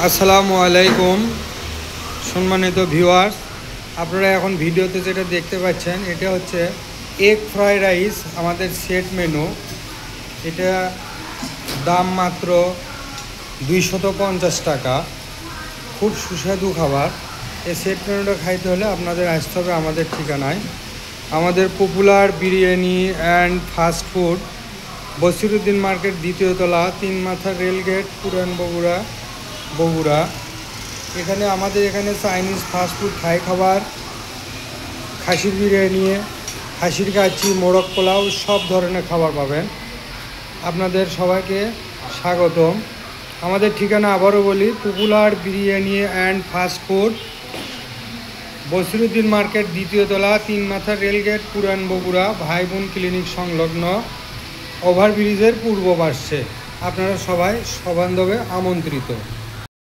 আসসালামু আলাইকুম সম্মানিত ভিউয়ার্স, আপনারা এখন ভিডিওতে যেটা দেখতে পাচ্ছেন এটা হচ্ছে এগ ফ্রাই রাইস আমাদের সেট মেনু। এটা দাম মাত্র 250 টাকা। খুব সুস্বাদু খাবার। এই সেট মেনুটা খাইতে হলে আপনাদের আসতে হবে আমাদের ঠিকানায়। আমাদের popular biryani and fast food, Basiruddin market, দ্বিতীয় তলা, 3 মাথা রেলগেট, পুরান বগুড়া। আমাদের এখানে চাইনিজ ফাস্টফুড, থাই খাবার, খাসির বিরিয়ানি, খাসির কাচ্চি, মোরগ পোলাও সব ধরনের খাবার পাবেন। আপনাদের সবাইকে স্বাগতম। আমাদের ঠিকানা আবারও বলি, popular biryani and fast food, Basiruddin market, দ্বিতীয় তলা, 3 মাথা রেলগেট, পুরান বগুড়া, ভাই বোন ক্লিনিক সংলগ্ন, ওভারব্রিজের পূর্ব পার্শ্বে। আপনারা সবাই সবান্ধবে আমন্ত্রিত।